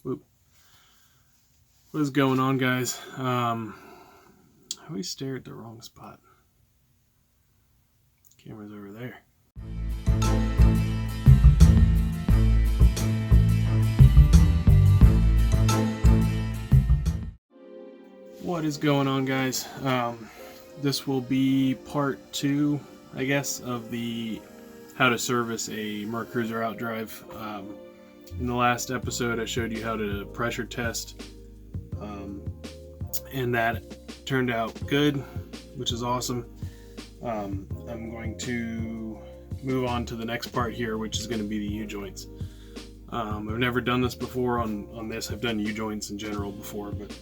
Whoop. What is going on, guys? We stare at the wrong spot. Camera's over there. What is going on, guys? This will be part 2, I guess, of the how to service a Mercruiser outdrive. In the last episode, I showed you how to pressure test, and that turned out good, which is awesome. I'm going to move on to the next part here, which is going to be the U-joints. I've never done this before on this. I've done U-joints in general before, but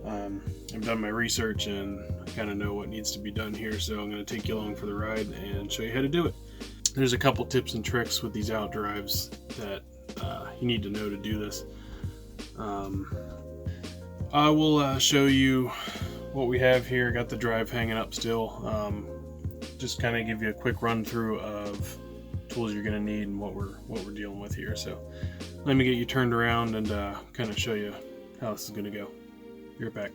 I've done my research and I kind of know what needs to be done here, so I'm going to take you along for the ride and show you how to do it. There's a couple tips and tricks with these outdrives that you need to know to do this. I will show you what we have here. Got the drive hanging up still. Just kind of give you a quick run through of tools you're going to need and what we're dealing with here. So let me get you turned around and kind of show you how this is going to go. Be right back.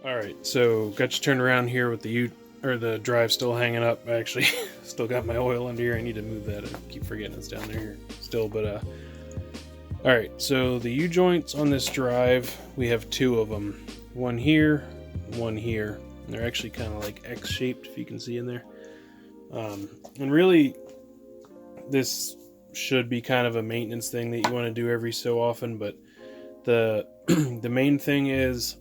Alright, so got you turned around here with the drive still hanging up. I actually still got my oil under here. I need to move that. I keep forgetting it's down there still, but alright, so the U-joints on this drive, we have 2 of them. One here, one here. And they're actually kind of like X-shaped, if you can see in there. And really, this should be kind of a maintenance thing that you want to do every so often, but the main thing is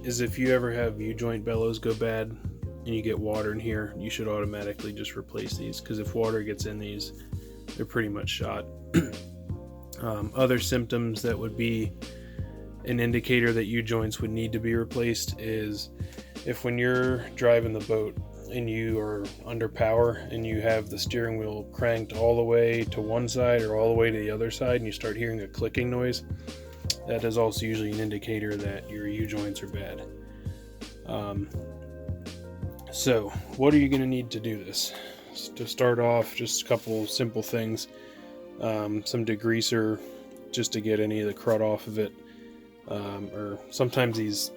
if you ever have U-joint bellows go bad and you get water in here, you should automatically just replace these, because if water gets in these, they're pretty much shot. Other symptoms that would be an indicator that U-joints would need to be replaced is if when you're driving the boat and you are under power and you have the steering wheel cranked all the way to one side or all the way to the other side and you start hearing a clicking noise, that is also usually an indicator that your U-joints are bad. So what are you going to need to do this? To start off, just a couple simple things. Some degreaser just to get any of the crud off of it, or sometimes these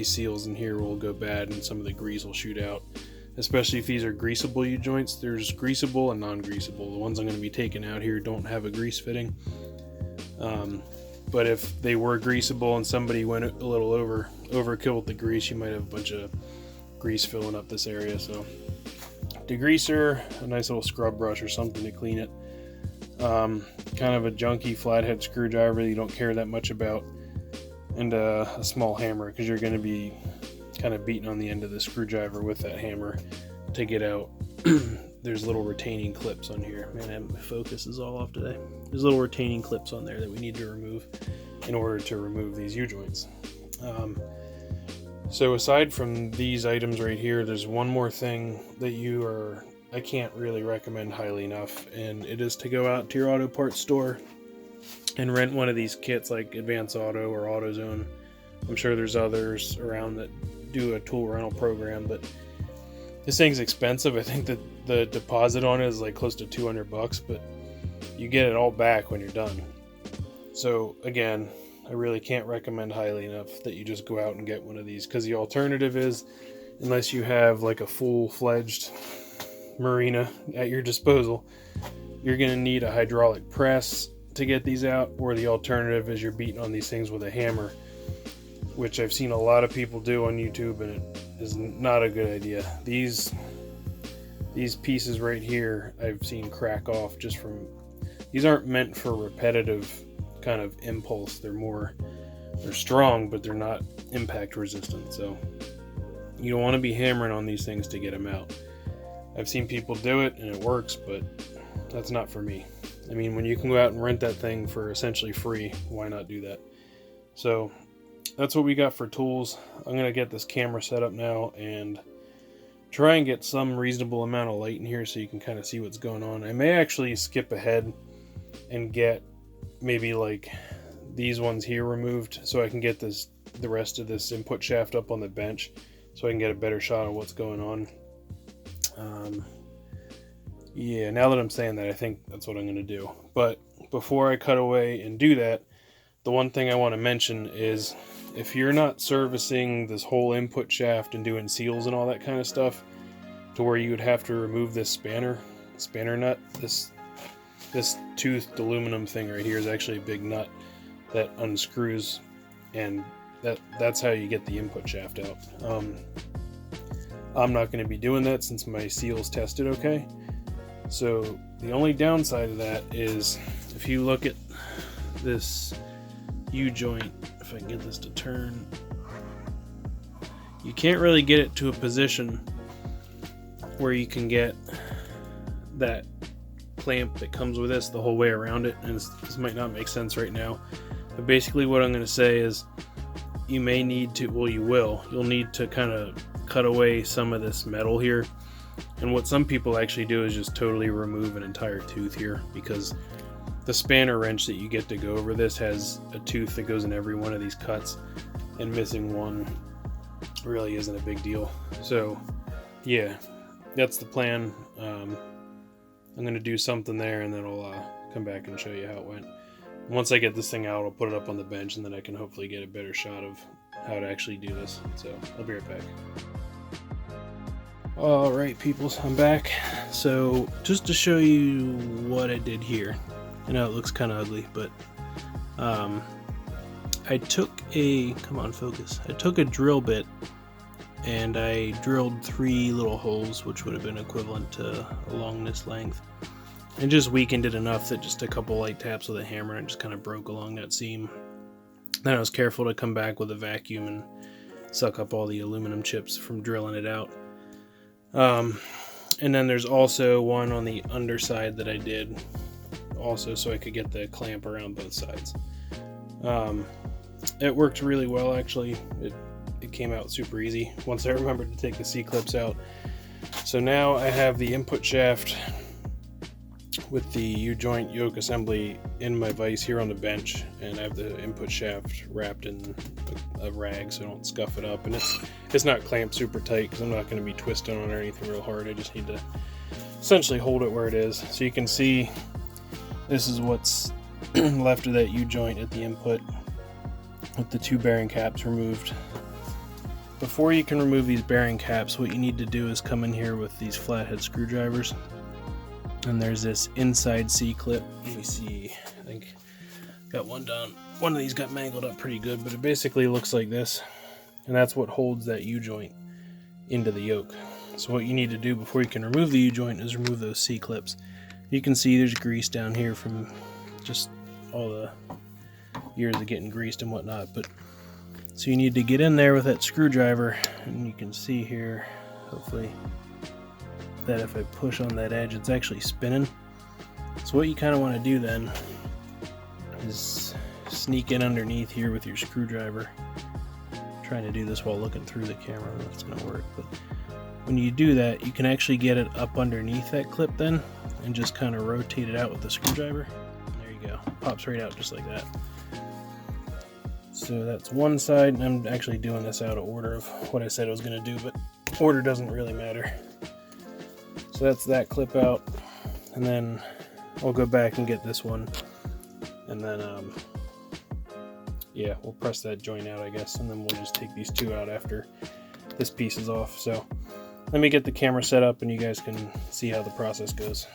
seals in here will go bad and some of the grease will shoot out, especially if these are greasable U-joints. There's greasable and non-greasable. The ones I'm going to be taking out here don't have a grease fitting, but if they were greasable and somebody went a little overkill with the grease, you might have a bunch of grease filling up this area. So degreaser, a nice little scrub brush or something to clean it. Kind of a junky flathead screwdriver that you don't care that much about, and a small hammer, because you're going to be kind of beating on the end of the screwdriver with that hammer to get out. There's little retaining clips on here. Man, my focus is all off today. There's little retaining clips on there that we need to remove in order to remove these U-joints. So aside from these items right here, there's one more thing that I can't really recommend highly enough, and it is to go out to your auto parts store and rent one of these kits like Advance Auto or AutoZone. I'm sure there's others around that do a tool rental program, but this thing's expensive. I think that the deposit on it is like close to $200, but you get it all back when you're done. So again, I really can't recommend highly enough that you just go out and get one of these, because the alternative is, unless you have like a full-fledged marina at your disposal, you're going to need a hydraulic press to get these out, or the alternative is you're beating on these things with a hammer, which I've seen a lot of people do on YouTube, and it is not a good idea. These pieces right here I've seen crack off just from, these aren't meant for repetitive kind of impulse. They're strong, but they're not impact resistant, so you don't want to be hammering on these things to get them out. I've seen people do it and it works, but that's not for me. I mean, when you can go out and rent that thing for essentially free, why not do that? So that's what we got for tools. I'm going to get this camera set up now and try and get some reasonable amount of light in here so you can kind of see what's going on. I may actually skip ahead and get maybe like these ones here removed so I can get the rest of this input shaft up on the bench so I can get a better shot of what's going on. Yeah, now that I'm saying that, I think that's what I'm going to do. But before I cut away and do that, the one thing I want to mention is if you're not servicing this whole input shaft and doing seals and all that kind of stuff, to where you would have to remove this spanner nut, this toothed aluminum thing right here is actually a big nut that unscrews, and that's how you get the input shaft out. I'm not going to be doing that since my seals tested okay. So the only downside of that is if you look at this U-joint, if I can get this to turn, you can't really get it to a position where you can get that clamp that comes with this the whole way around it. And this might not make sense right now, but basically what I'm going to say is you may need to, well, you'll need to kind of cut away some of this metal here. And what some people actually do is just totally remove an entire tooth here, because the spanner wrench that you get to go over this has a tooth that goes in every one of these cuts, and missing one really isn't a big deal. So yeah, that's the plan. I'm going to do something there, and then I'll come back and show you how it went. Once I get this thing out, I'll put it up on the bench, and then I can hopefully get a better shot of how to actually do this. So I'll be right back. Alright peoples, I'm back. So just to show you what I did here, I know it looks kind of ugly, but I took a, come on focus, I took a drill bit and I drilled 3 little holes, which would have been equivalent to along this length, and just weakened it enough that just a couple light taps with a hammer and it just kind of broke along that seam. Then I was careful to come back with a vacuum and suck up all the aluminum chips from drilling it out. And then there's also one on the underside that I did also so I could get the clamp around both sides. It worked really well actually. It came out super easy once I remembered to take the C-clips out. So now I have the input shaft with the U-joint yoke assembly in my vise here on the bench, and I have the input shaft wrapped in a rag so I don't scuff it up, and it's not clamped super tight because I'm not going to be twisting on it or anything real hard. I just need to essentially hold it where it is. So you can see this is what's left of that U-joint at the input with the 2 bearing caps removed. Before you can remove these bearing caps, what you need to do is come in here with these flathead screwdrivers, and there's this inside C-clip. Let me see, I think got one down. One of these got mangled up pretty good, but it basically looks like this, and that's what holds that U-joint into the yoke. So what you need to do before you can remove the U-joint is remove those C-clips. You can see there's grease down here from just all the years of getting greased and whatnot, but so you need to get in there with that screwdriver, and you can see here, hopefully, that if I push on that edge, it's actually spinning. So what you kind of want to do then is sneak in underneath here with your screwdriver. I'm trying to do this while looking through the camera, that's going to work, but when you do that, you can actually get it up underneath that clip then, and just kind of rotate it out with the screwdriver. There you go, pops right out just like that. So that's one side, and I'm actually doing this out of order of what I said I was going to do, but order doesn't really matter. So that's that clip out, and then I'll go back and get this one, and then yeah, we'll press that joint out I guess, and then we'll just take these 2 out after this piece is off. So let me get the camera set up and you guys can see how the process goes.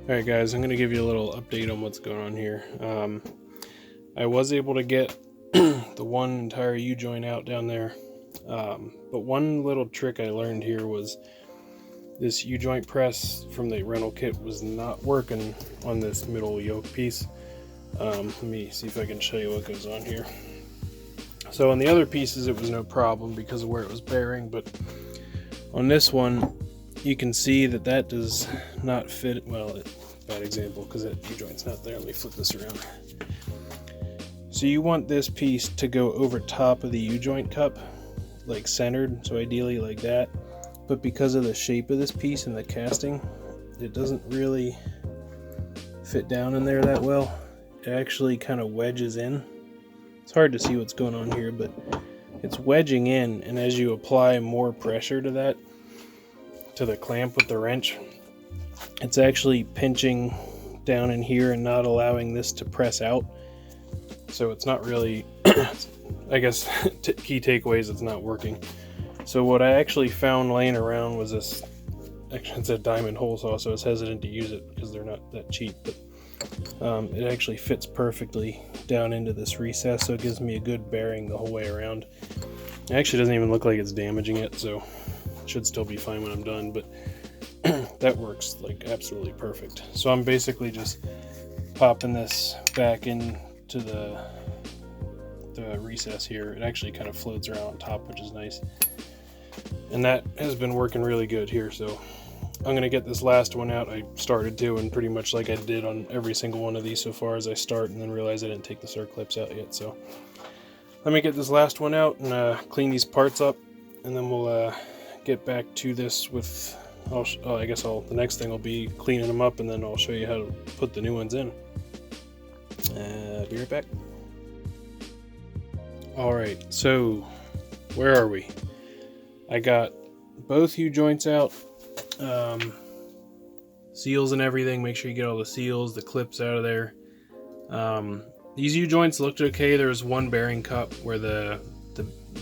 Alright guys, I'm going to give you a little update on what's going on here. I was able to get the one entire U-joint out down there, but one little trick I learned here was this U-joint press from the rental kit was not working on this middle yoke piece. Let me see if I can show you what goes on here. So on the other pieces it was no problem because of where it was bearing, but on this one you can see that that does not fit. Well, bad example because that U-joint's not there. Let me flip this around. So you want this piece to go over top of the U-joint cup, like centered, so ideally like that. But because of the shape of this piece and the casting, it doesn't really fit down in there that well. It actually kind of wedges in. It's hard to see what's going on here, but it's wedging in, and as you apply more pressure to that, to the clamp with the wrench, it's actually pinching down in here and not allowing this to press out. So it's not really, I guess, key takeaways, it's not working. So what I actually found laying around was this, actually it's a diamond hole saw, so I was hesitant to use it because they're not that cheap, but it actually fits perfectly down into this recess, so it gives me a good bearing the whole way around. It actually doesn't even look like it's damaging it, so it should still be fine when I'm done, but that works like absolutely perfect. So I'm basically just popping this back into the recess here. It actually kind of floats around on top, which is nice, and that has been working really good here. So I'm gonna get this last one out. I started to, and pretty much like I did on every single one of these so far, as I start and then realize I didn't take the circlips out yet. So let me get this last one out and clean these parts up, and then we'll get back to this with, I guess the next thing will be cleaning them up, and then I'll show you how to put the new ones in. Be right back. Alright, so where are we? I got both U-joints out, seals and everything. Make sure you get all the seals, the clips out of there. These U-joints looked okay. There was one bearing cup where the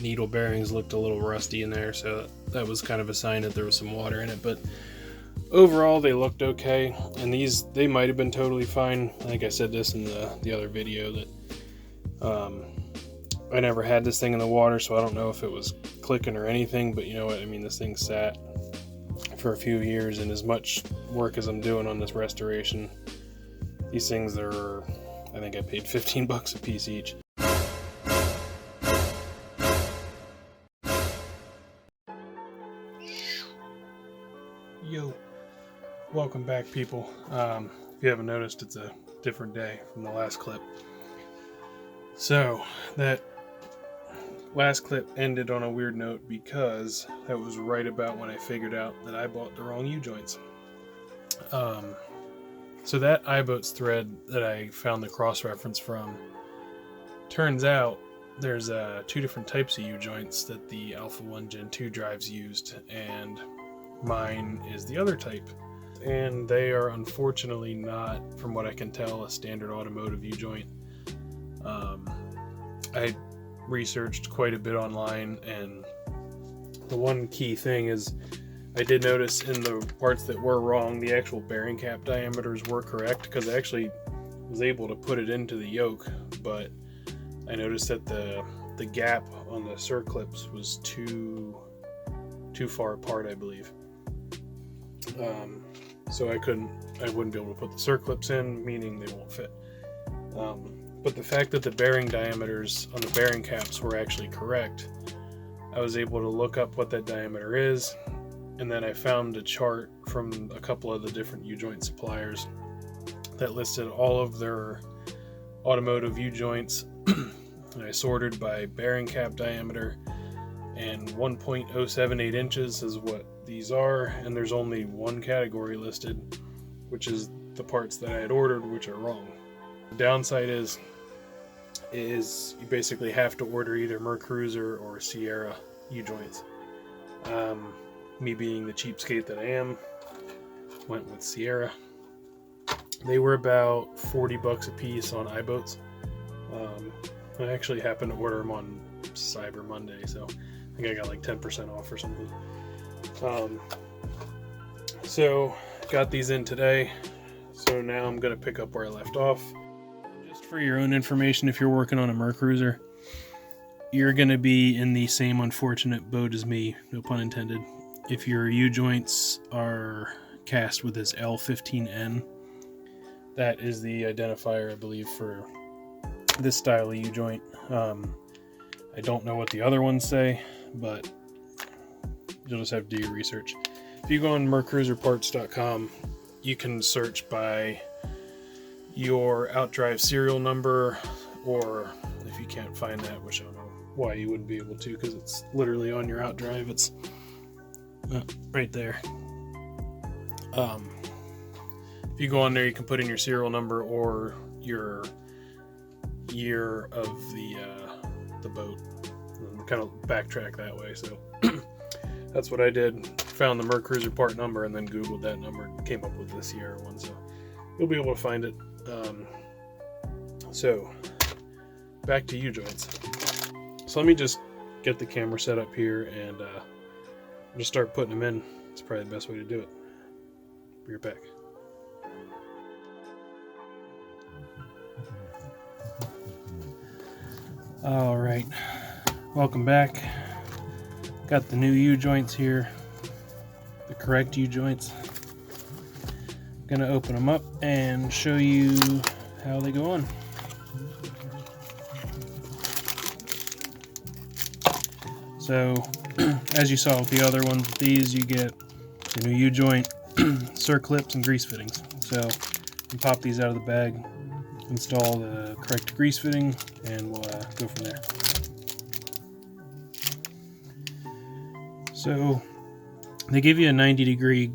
needle bearings looked a little rusty in there, so that was kind of a sign that there was some water in it, but overall they looked okay. And these, they might have been totally fine. I think I said this in the other video that I never had this thing in the water, so I don't know if it was clicking or anything, but you know what, I mean, this thing sat for a few years, and as much work as I'm doing on this restoration, these things are, I think I paid 15 bucks a piece each. Yo, welcome back, people. If you haven't noticed, it's a different day from the last clip. So that last clip ended on a weird note because that was right about when I figured out that I bought the wrong U-joints. So that Iboats thread that I found the cross-reference from, turns out there's two different types of U-joints that the Alpha 1 Gen 2 drives used, and mine is the other type. And they are unfortunately not, from what I can tell, a standard automotive U-joint. I researched quite a bit online, and the one key thing is I did notice in the parts that were wrong, the actual bearing cap diameters were correct, because I actually was able to put it into the yoke, but I noticed that the gap on the circlips was too far apart, I believe. So I wouldn't be able to put the circlips in, meaning they won't fit. But the fact that the bearing diameters on the bearing caps were actually correct, I was able to look up what that diameter is, and then I found a chart from a couple of the different U-joint suppliers that listed all of their automotive U-joints, and I sorted by bearing cap diameter, and 1.078 inches is what these are, and there's only one category listed, which is the parts that I had ordered, which are wrong. The downside is you basically have to order either Mercruiser or Sierra U-joints. Me being the cheapskate that I am, went with Sierra. They were about 40 bucks a piece on Iboats. I actually happened to order them on Cyber Monday, so I think I got like 10% off or something. So got these in today. So now I'm going to pick up where I left off. Just for your own information, if you're working on a Mercruiser, you're going to be in the same unfortunate boat as me, no pun intended. If your U-joints are cast with this L15N, that is the identifier, I believe, for this style of U-joint. I don't know what the other ones say, but you'll just have to do your research. If you go on mercruiserparts.com, you can search by your outdrive serial number, or if you can't find that, which I don't know why you wouldn't be able to, because it's literally on your outdrive. It's right there. If you go on there, you can put in your serial number or your year of the boat, and kind of backtrack that way. So that's what I did. Found the Mercruiser part number and then Googled that number, came up with the Sierra one. So you'll be able to find it. So back to U-joints. So let me just get the camera set up here and just start putting them in. It's probably the best way to do it. Be right back. All right, welcome back. Got the new U-joints here, the correct U-joints. Gonna open them up and show you how they go on. So, as you saw with the other ones, with these you get the new U-joint, circlips, and grease fittings. So, you pop these out of the bag, install the correct grease fitting, and we'll go from there. So they give you a 90-degree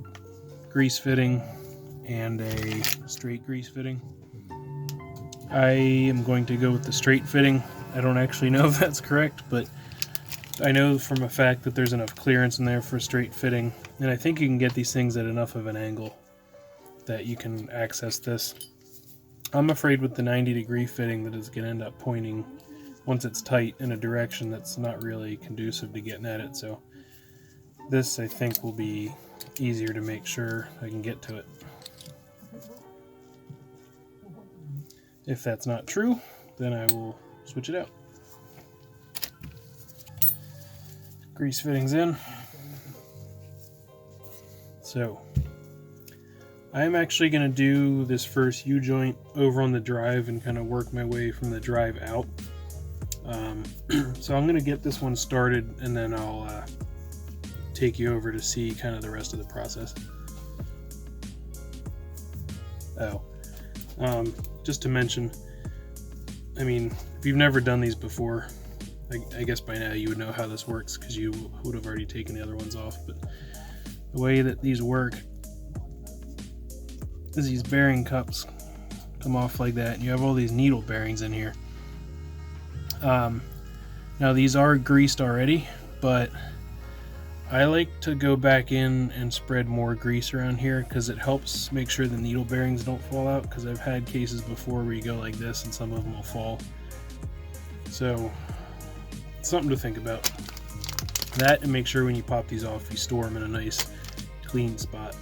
grease fitting and a straight grease fitting. I am going to go with the straight fitting. I don't actually know if that's correct, but I know from a fact that there's enough clearance in there for a straight fitting, and I think you can get these things at enough of an angle that you can access this. I'm afraid with the 90-degree fitting that it's going to end up pointing, once it's tight, in a direction that's not really conducive to getting at it. So this, I think, will be easier to make sure I can get to it. If that's not true, then I will switch it out. Grease fittings in. So I'm actually going to do this first U-joint over on the drive and kind of work my way from the drive out. So I'm going to get this one started, and then I'll take you over to see kind of the rest of the process. Just to mention, I mean, if you've never done these before, I guess by now you would know how this works because you would have already taken the other ones off, but the way that these work is these bearing cups come off like that, and you have all these needle bearings in here. Now these are greased already, but I like to go back in and spread more grease around here because it helps make sure the needle bearings don't fall out, because I've had cases before where you go like this and some of them will fall. So it's something to think about. That, and make sure when you pop these off you store them in a nice clean spot.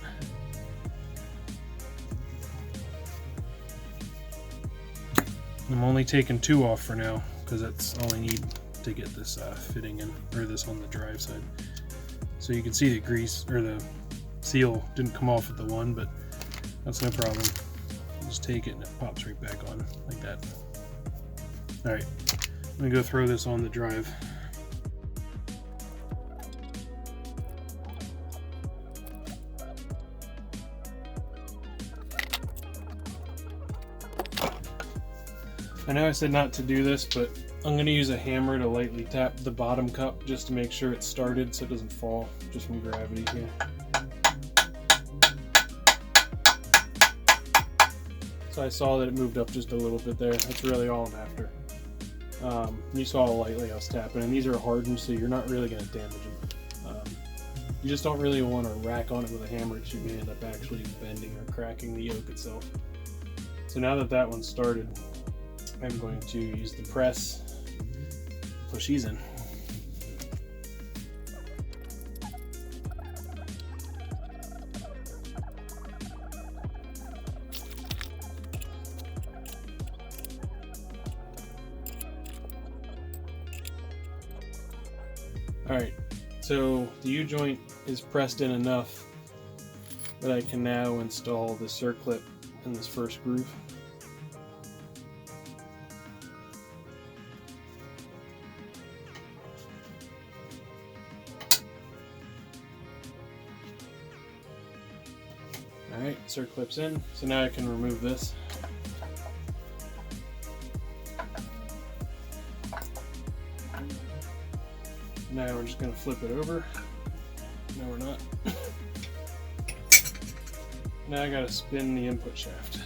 I'm only taking 2 off for now because that's all I need to get this fitting in, or this on the drive side. So you can see the grease, or the seal didn't come off with the one, but that's no problem. Just take it and it pops right back on like that. Alright, I'm going to go throw this on the drive. I know I said not to do this, but I'm going to use a hammer to lightly tap the bottom cup just to make sure it's started so it doesn't fall just from gravity here. So I saw that it moved up just a little bit there. That's really all I'm after. You saw how lightly I was tapping, and these are hardened, so you're not really going to damage them. You just don't really want to rack on it with a hammer because you may end up actually bending or cracking the yoke itself. So now that that one's started, I'm going to use the press, push these in. Alright, so the U-joint is pressed in enough that I can now install the circlip in this first groove. Alright, circlip's in, so now I can remove this. Now we're just going to flip it over. No, we're not. Now I got to spin the input shaft.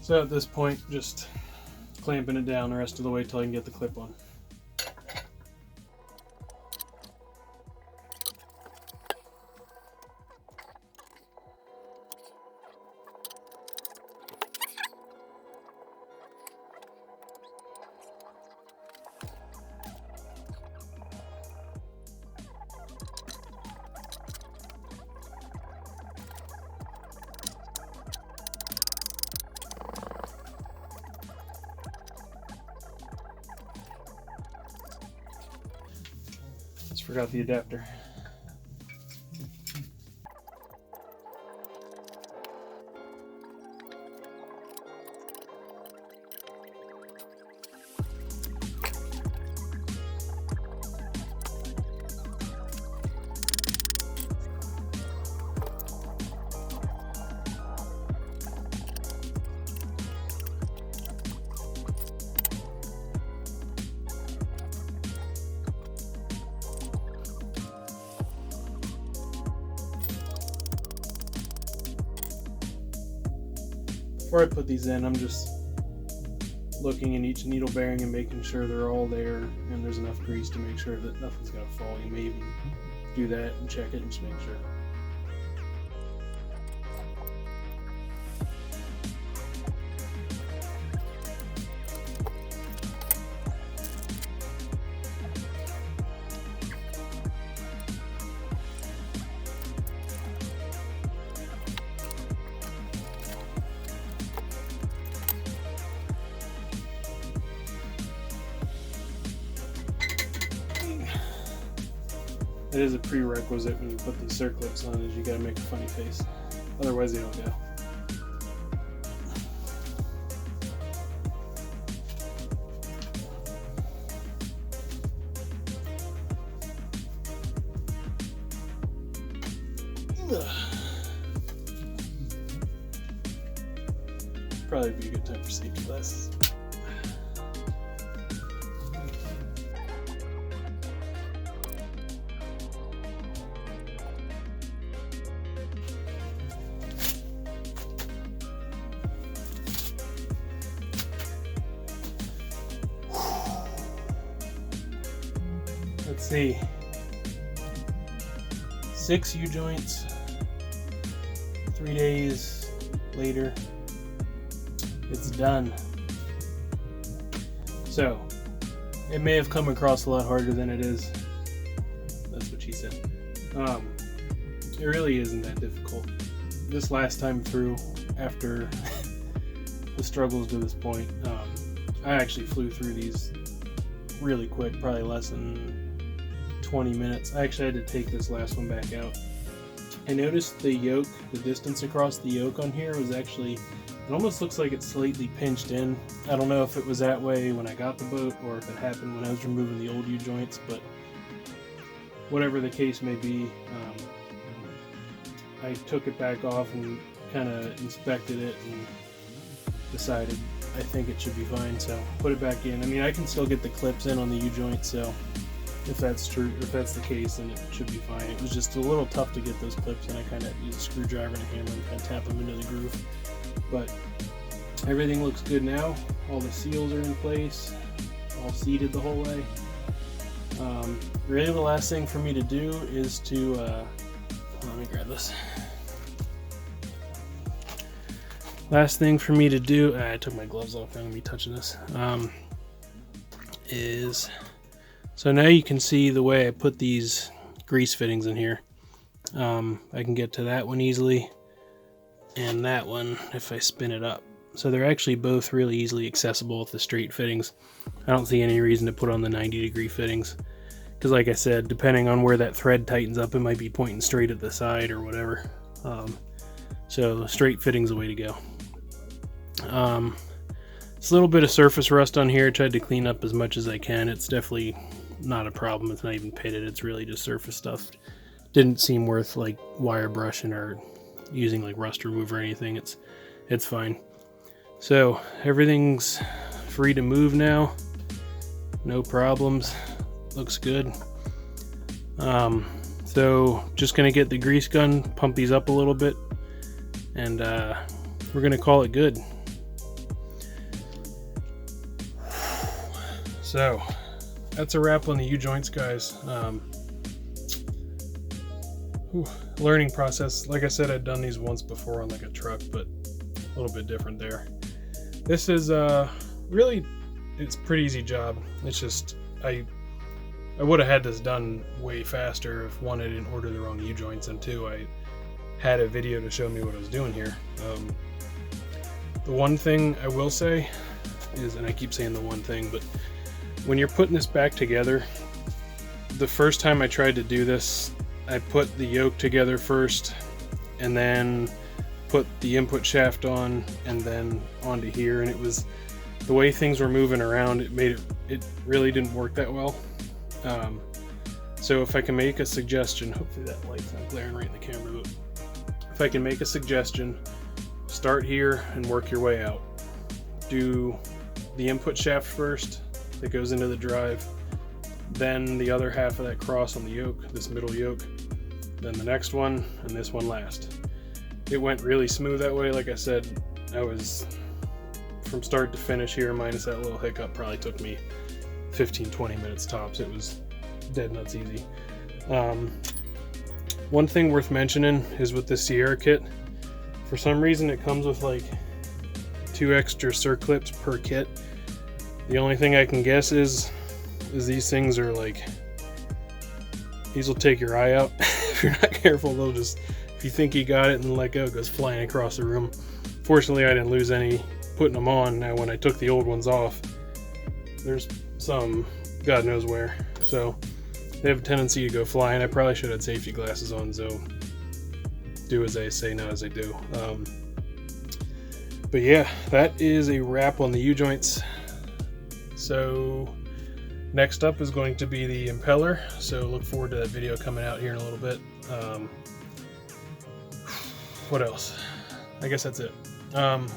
So at this point, just clamping it down the rest of the way till I can get the clip on. Just forgot the adapter. Before I put these in, I'm just looking in each needle bearing and making sure they're all there and there's enough grease to make sure that nothing's going to fall. You may even do that and check it and just make sure. It is a prerequisite when you put these circlips on, is you gotta make a funny face. Otherwise they don't go. Probably be a good time for safety glasses. Let's see. 6 U-joints, 3 days later, it's done. So, it may have come across a lot harder than it is. That's what she said. It really isn't that difficult. This last time through, after the struggles to this point, I actually flew through these really quick, probably less than 20 minutes. I actually had to take this last one back out. I noticed the yoke, the distance across the yoke on here was actually, it almost looks like it's slightly pinched in. I don't know if it was that way when I got the boat or if it happened when I was removing the old U-joints, but whatever the case may be, I took it back off and kind of inspected it and decided I think it should be fine, so put it back in. I mean, I can still get the clips in on the U-joint, so if that's true, if that's the case, then it should be fine. It was just a little tough to get those clips in. I kind of used a screwdriver and a hammer and kind of tap them into the groove. But everything looks good now. All the seals are in place, all seated the whole way. Really the last thing for me to do is to, let me grab this. Last thing for me to do, I took my gloves off, I'm going to be touching this, is, so now you can see the way I put these grease fittings in here. I can get to that one easily, and that one if I spin it up. So they're actually both really easily accessible with the straight fittings. I don't see any reason to put on the 90-degree fittings, because like I said, depending on where that thread tightens up, it might be pointing straight at the side or whatever. So straight fitting's the way to go. It's a little bit of surface rust on here. I tried to clean up as much as I can. It's definitely not a problem. It's not even pitted. It's really just surface stuff. Didn't seem worth like wire brushing or using like rust remover or anything. It's fine. So everything's free to move now. No problems. Looks good. So just gonna get the grease gun, pump these up a little bit, and we're gonna call it good. So that's a wrap on the U-joints, guys. Learning process. Like I said, I'd done these once before on like a truck, but a little bit different there. This is really, it's a pretty easy job. It's just I would have had this done way faster if one, I didn't order the wrong U-joints, and two, I had a video to show me what I was doing here. The one thing I will say is, and I keep saying the one thing, but when you're putting this back together, the first time I tried to do this, I put the yoke together first and then put the input shaft on and then onto here, and it was the way things were moving around, it really didn't work that well. So if I can make a suggestion, hopefully that light's not glaring right in the camera, but if I can make a suggestion, start here and work your way out. Do the input shaft first that goes into the drive, then the other half of that cross on the yoke, this middle yoke, then the next one, and this one last. It went really smooth that way. Like I said, I was from start to finish here, minus that little hiccup, probably took me 15-20 minutes tops. It was dead nuts easy. One thing worth mentioning is with the Sierra kit, for some reason it comes with like 2 extra circlips per kit. The only thing I can guess is these things are like, these will take your eye out. If you're not careful, they'll just, if you think you got it and then let go, it goes flying across the room. Fortunately, I didn't lose any putting them on. Now when I took the old ones off, there's some God knows where, so they have a tendency to go flying. I probably should have had safety glasses on, so do as I say, not as I do. But yeah, that is a wrap on the U-joints. So next up is going to be the impeller, so look forward to that video coming out here in a little bit. What else? I guess that's it.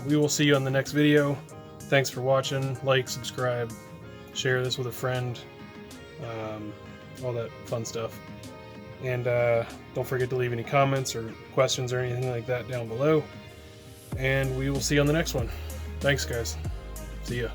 We will see you on the next video. Thanks for watching. Like, subscribe, share this with a friend, all that fun stuff. And don't forget to leave any comments or questions or anything like that down below. And we will see you on the next one. Thanks, guys. See ya.